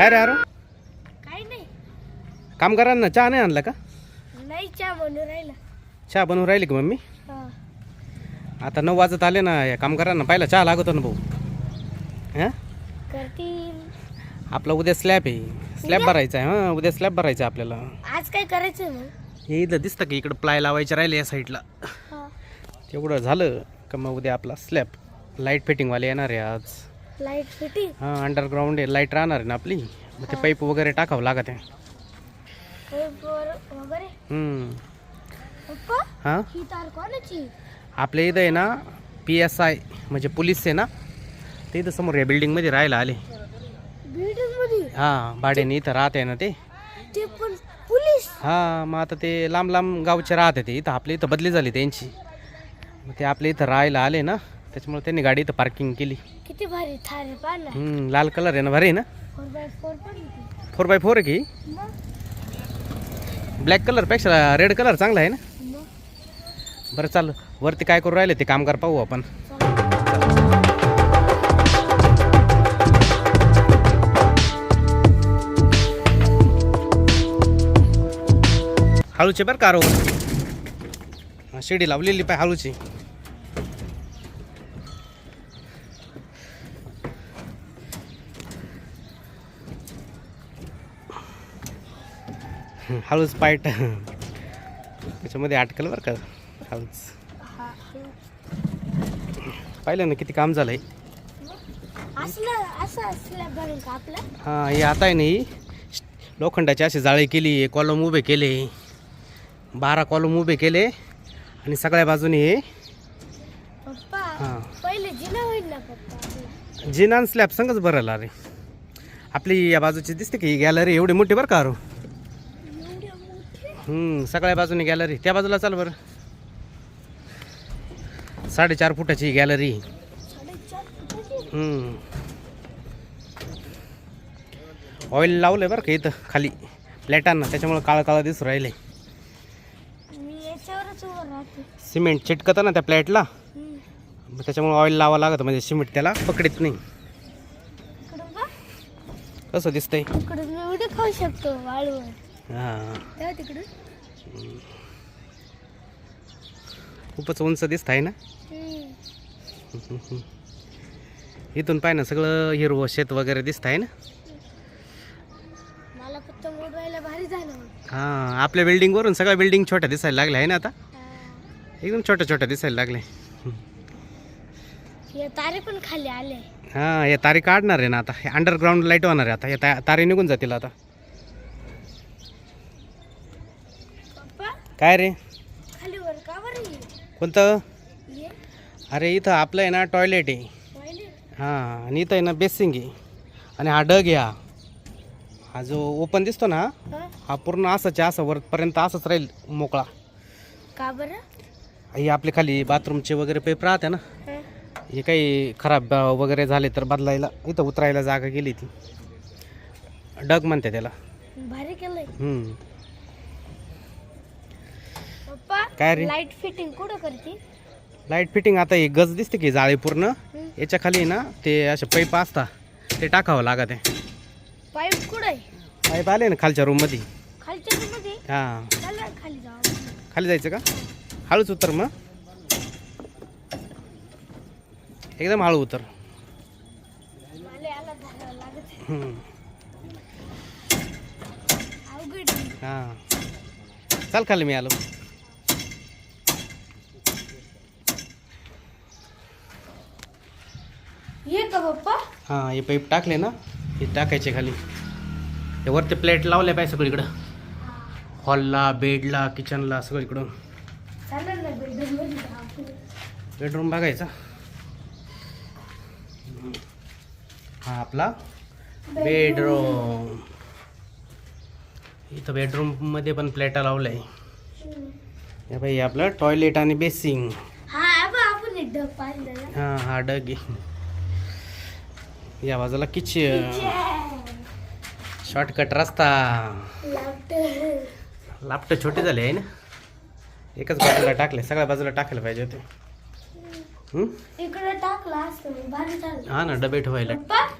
काय रे अरे काय नाही. काम करा ना. चहा नाही आणला का? नाही, चहा बनवून राहिला. चहा बनवून राहिली का मम्मी? हा. आता 9 वाजत आले ना. या काम करा ना. पहिला चहा लागतो ना भाऊ. हां करतील. आपला उद्या स्लॅब आहे. स्लॅब भरायचा आहे. हां उद्या स्लॅब भरायचा आहे आपल्याला. आज काय करायचंय मग? हे इथं दिसतं की इकडं प्लाय लावायचे राहिले या साईडला. हा. तेवढं झालं का मग उद्या आपला स्लॅब. लाईट फिटिंगवाले येणार आहे आज. Light fitting. हां अंडरग्राऊंड आहे. लाईट राहणार आहे ना आपली. मग ते पाईप वगैरे टाकावं लागत आहे. वगैरे. पप्पा हां ही तार कोणाची? आपल्या इथं आहे ना PSI म्हणजे पोलीस आहे ना. ते इथं समोर या बिल्डिंगमध्ये राहायला आले. बिल्डिंग मध्ये? हां भाड्याने इथं राहते ना ते. ते पण पोलीस? हां मग आता ते लांब लांब गावचे राहते ते. इथं आपल्या इथं बदली झाली त्यांची. मग ते आपल्या इथं राहायला आले ना. त्याच्यामुळे त्यांनी गाडी इथं पार्किंग केली. किती भारी थार आहे पाहा. लाल कलर आहे ना. भारी आहे ना. 4x4 पण होती. 4x4 आहे की. मग ब्लॅक कलरपेक्षा रेड कलर चांगला आहे ना. बरं चाल वरती काय करू राहिले ते कामगार पाहू आपण. हळूचे बरं कार शिडी लावलेली पाय हळूची. हळूच पाय त्याच्यामध्ये अटकल बरं का. हळूच पाहिलं ना किती काम झालंय. हां हे आता आहे नाही लोखंडाचे असे जाळे केली. कॉलम उभे केले. 12 कॉलम उभे केले आणि सगळ्या बाजूने हे. हां पहिले जिना होईल ना पप्पा. जिना स्लॅब संगच भरायला रे. आपली या बाजूची दिसते की गॅलरी एवढी मोठी बरं का. सगळ्या बाजूने गॅलरी. त्या बाजूला चाल बरं. 4.5 फुटाची गॅलरी. ऑइल लावलंय बरं का इथं खाली प्लेटांना. त्याच्यामुळे काळं काळं दिसू राहिले. सिमेंट चिटकतं ना त्या प्लेटला. त्याच्यामुळे ऑइल लावा लागतं म्हणजे सिमेंट त्याला पकडत नाही. कसं दिसतंय? खाऊ शकतो वाळवण. हां खूपच उंच दिसत आहे ना. इथून पाय ना सगळं हिरवं शेत वगैरे दिसत आहे ना. मला फक्त मोबाईलला भारी झालं. हां आपल्या बिल्डिंग वरून सगळ्या बिल्डिंग छोट्या दिसायला लागल्या आहे ना आता. एकदम छोट्या छोट्या दिसायला लागले. या तारे पण खाली आले. हां या तारी काढणार आहे ना आता. अंडरग्राऊंड लाईट होणार आहे आता. या तारी निघून जातील आता. काय रे खाली वर का बरं? कोणतं? अरे इथं आपलं आहे ना टॉयलेट आहे. हां आणि इथं आहे ना बेसिंग आहे. आणि हा डग आहे. हा जो ओपन दिसतो ना हा पूर्ण असंच असं वरपर्यंत असंच राहील मोकळा. का बरं? हे आपले खाली बाथरूमचे वगैरे पेपर राहते ना. हे काही खराब वगैरे झाले तर बदलायला इथं उतरायला जागा गेली ती. डग म्हणते त्याला. भारी केलंय. काय रे? लाईट फिटिंग कुठं करते? लाईट फिटिंग आता हे गज दिसते की जाळी पूर्ण. याच्या खाली ना ते असे पाईप असतात ते टाकावं लागत आहे. पाईप कुठं आहे? पाईप आले ना खालच्या रूम मध्ये. खालच्या रूम मध्ये? हां चला खाली जाऊ. खाली जायचं का? हळूच उतर मग. एकदम हळू उतर. मला याला धरायला लागत. अवघड. हां चाल खाली मी आलो. ये का पप्पा? हां हे पाईप टाकले ना हे टाकायचे खाली. हे वरती प्लेट लावले पाहिजे सगळीकडं. हॉलला बेडला किचनला सगळीकडून. बेडरूम बघायचा. हा आपला बेडरूम. इथं बेडरूम मध्ये पण प्लेटा लावलंय. हे बाई आपलं टॉयलेट आणि बेसिंग. आपण एक डग पाहिलं. हां हा डग आहे. या बाजूला किचन. शॉर्टकट रस्ता. लापट छोटे झाले आहे ना. एकच बाजूला टाकले. सगळ्या बाजूला टाकायला पाहिजे होते. इकडे टाकला असतं भारी झालं. हा ना डबे ठेवायला.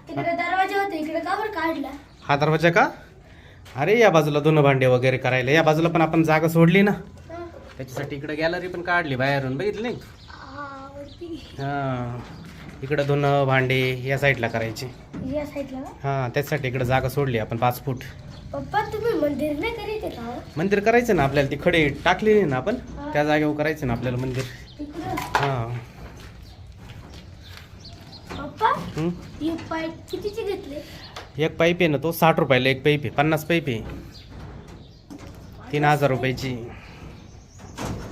तिकडे दरवाजा होते इकडे का बरं काढला? हा दरवाजा का? अरे या बाजूला धुणं भांडे वगैरे करायला, या बाजूला पण आपण जागा सोडली ना, त्याच्यासाठी इकडे गॅलरी पण काढली बाहेरून, बघितली नाही? हां, इकडं धुणं भांडे या साईडला करायचे. या साईडला ना? हां, त्याच्यासाठी इकडे जागा सोडली आपण 5 फूट. पप्पा तुम्ही मंदिर नाही करीत आहे का? मंदिर करायचं ना आपल्याला, ती खडे टाकली ना आपण, त्या जागेवर करायचं ना आपल्याला मंदिर. इकडं हां. पप्पा हे पाईप कितीचे घेतले? एक पाईप आहे ना तो 60 रुपयाला एक पाईप आहे, 50 पाईप आहे, 3000 रुपयाची.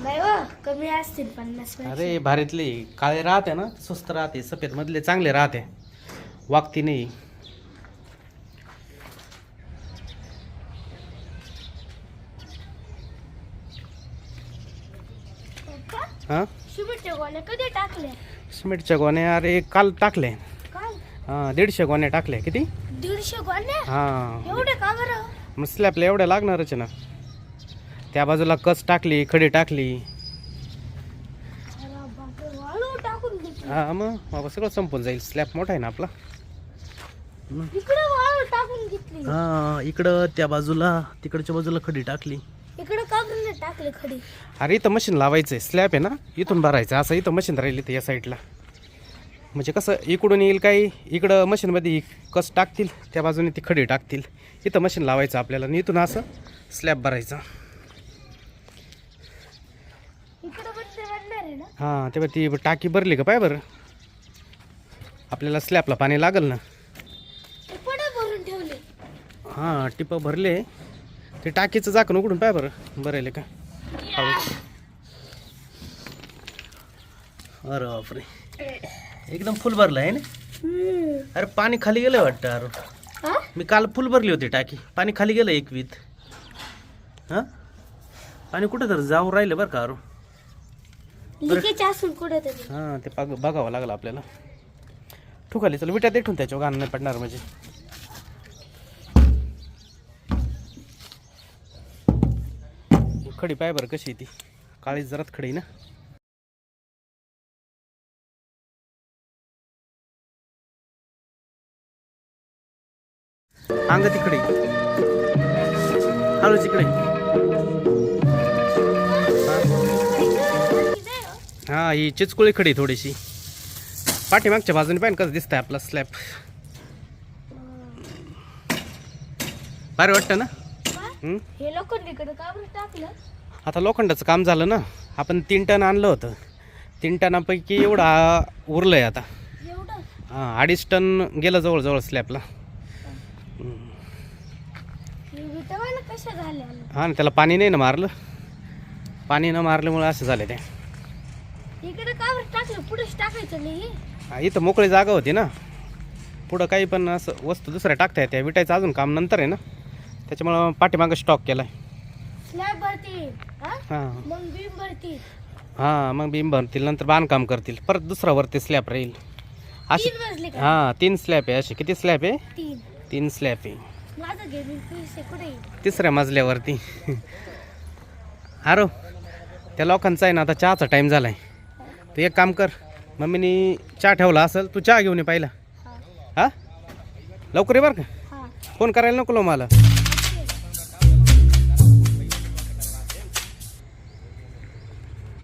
नाही वा कमी असतील 50. अरे भारीतले काळे राहते ना, स्वस्त राहते, सफेद मधले चांगले राहते, वागती नाही. पप्पा हां, सिमेंटच्या गोण्या कधी टाकल्या? सिमेंटच्या गोण्या अरे काल टाकले. काय हां, 150 गोण्या टाकल्या. किती? 150 गोण्या? हां, एवढे का बरं? मग स्लॅबला एवढ्या लागणारच आहे ना. त्या बाजूला कस टाकली, खडी टाकली. अरे बापरे, वाळू टाकून घेतली. हां, मग बाबा सगळं संपून जाईल, स्लॅब मोठा आहे ना आपला. इकडे वाळू टाकून घेतली. हां, इकडं त्या बाजूला, तिकडच्या बाजूला खडी टाकली. इकडे का बरं नाही टाकले खडी? अरे इथं मशीन लावायचं आहे, स्लॅब आहे ना इथून भरायचं, असं इथं मशीन राहिली तर या साईडला, म्हणजे कसं इकडून येईल काही, इकडं मशीनमध्ये कस टाकतील, त्या बाजूने ती खडी टाकतील, इथं मशीन लावायचं आपल्याला आणि इथून असं स्लॅब भरायचं. इकडे बंद वाढणार आहे ना? हां, तेव्हा ती टाकी भरली का पाय बरं, आपल्याला स्लॅबला पाणी लागल ना. ते पडा भरून ठेवले. हां, टिपं भरले, ते टाकीचं झाकण उघडून पाय बरं, भरेले का? अरे बापरे, एकदम फुल भरलं आहे ना. अरे पाणी खाली गेलं वाटतं. अरे हा? मी काल फुल भरली होती टाकी, पाणी खाली गेलं एक वीत. हां, पाणी कुठं तर जाऊन राहिलं बरं का. अरे लिकेज असून कुठे तरी. हां, ते बघावं लागलं आपल्याला. ठुकाली चल, विट्यात ठेवून त्याच्यावर गाणं नाही पडणार म्हणजे. खडी पाय बरं कशी ती, काळी जरात खडी ना. अंग तिकडे हळू तिकडे. हा, ही चिचकुळी खडी थोडीशी, पाठीमागच्या बाजूने पाहिजे कसं दिसतंय आपला स्लॅब. भारी वाटतं ना. हे लोखंडीकडे का बरं टाकलं? आता लोखंडाचं काम झालं ना, आपण 3 टन आणलं होतं, 3 टनापैकी एवढा उरलंय आता. एवढं? हां, 2.5 टन गेलं जवळजवळ स्लॅबला. हे विटावाला कशा झाल्या? हां ना, त्याला पाणी नाही ना मारलं, पाणी न मारल्यामुळे असं झालं ते. इकडे का बरं टाकलं? पुढेच टाकायचं नाही? हा, इथं मोकळी जागा होती ना, पुढं काही पण असं वस्तू दुसऱ्या टाकता येत्या, विटायचं अजून काम नंतर आहे ना, त्याच्यामुळं पाठीमागं स्टॉक केला आहे. स्लॅब भरतील, हां मग बीम भरतील. हां, मग बीम भरतील, नंतर बांधकाम करतील, परत दुसरा वरती स्लॅब राहील अशी. 3 मजले का? हां, 3 स्लॅब आहे असे. किती स्लॅब आहे? 3. 3 स्लॅब आहे. माझं गेमिंग पीस कुठे? 3ऱ्या मजल्यावरती. अरे त्या लोकांचा आहे ना आता चहाचा टाईम झाला आहे, तू एक काम कर, मम्मीनी चहा ठेवला असेल, तू चहा घेऊन ये पहिला. हां, लवकर ये बरं का, हा. फोन करायला नको मला.